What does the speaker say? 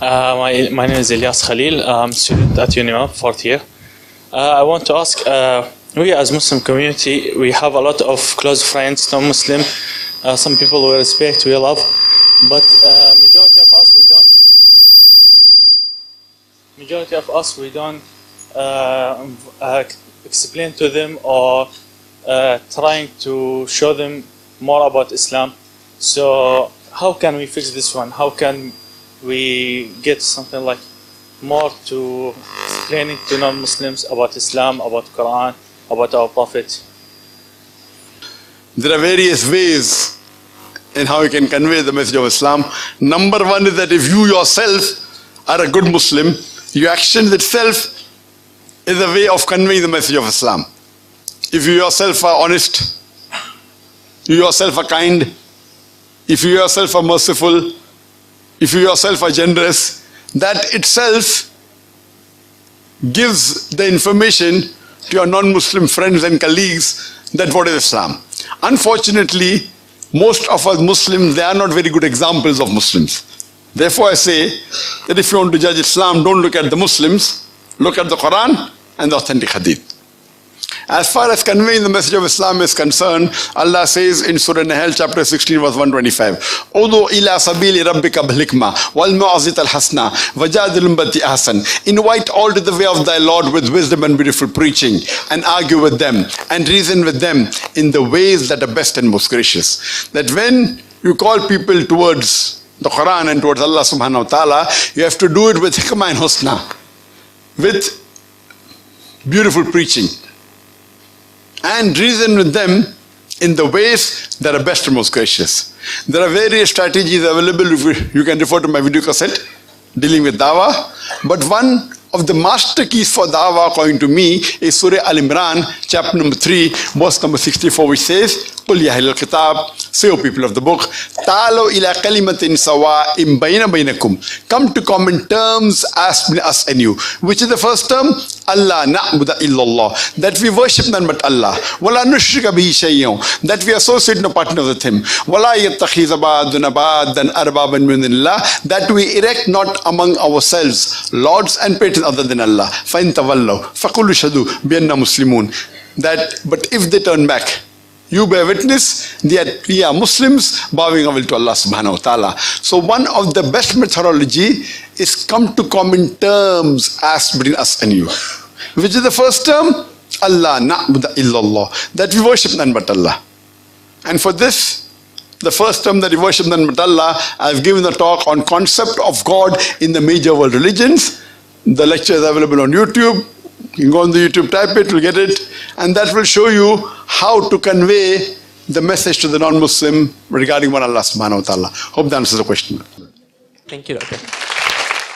My name is Ilyas Khalil. I'm a student at UNIMA, fourth year. I want to ask, we as Muslim community, we have a lot of close friends, non-Muslim, some people we respect, we love, but majority of us we don't explain to them or trying to show them more about Islam. So how can we fix this one? How can we get something like more to explaining to non-Muslims about Islam, about Quran, about our Prophet? There are various ways in how you can convey the message of Islam. Number one is that if you yourself are a good Muslim, your action itself is a way of conveying the message of Islam. If you yourself are honest, you yourself are kind, if you yourself are merciful, if you yourself are generous, that itself gives the information to your non-Muslim friends and colleagues that what is Islam. Unfortunately, most of us Muslims, they are not very good examples of Muslims. Therefore I say that if you want to judge Islam, don't look at the Muslims, look at the Quran and the authentic Hadith. As far as conveying the message of Islam is concerned, Allah says in Surah Nahl chapter 16 verse 125, Udu ila sabili rabbika bil hikmah wal mu'azit al hasna wajadilum bati ahsan. Invite all to the way of thy Lord with wisdom and beautiful preaching, and argue with them and reason with them in the ways that are best and most gracious. That when you call people towards the Quran and towards Allah subhanahu wa ta'ala, you have to do it with hikmah and husna, with beautiful preaching, and reason with them in the ways that are best and most gracious. There are various strategies available. You can refer to my video cassette dealing with dawah. But one of the master keys for dawah, according to me, is Surah Al-Imran, chapter number 3, verse number 64, which says, قُلْ يَا أَهْلَ الْكِتَابِ, say, O people of the book, تَعَالَوْا إِلَىٰ كَلِمَةٍ سَوَاءٍ بَيْنَ بَيْنَكُمْ, come to common terms as between us and you. Which is the first term? Allah na'budu illallah, that we worship none but Allah. Wala nushrika bihi shay'un, that we associate no partner with him. Wala yattakhiza ba'duna ba'dan arbaban min dunillah, that we erect not among ourselves lords and patrons other than Allah. Fa in tawallaw faqulu shahadu bi anna muslimun, that but if they turn back, you bear witness that we are Muslims bowing our will to Allah subhanahu wa ta'ala. So one of the best methodology is come to common terms as between us and you. Which is the first term? Allah na'budu illallah, that we worship none but Allah. And for this, the first term that we worship none but Allah, I've given a talk on concept of God in the major world religions. The lecture is available on YouTube. You can go on the YouTube, type it, you'll get it. And that will show you how to convey the message to the non-Muslim regarding one Allah subhanahu wa ta'ala. Hope that answers the question. Thank you, Doctor.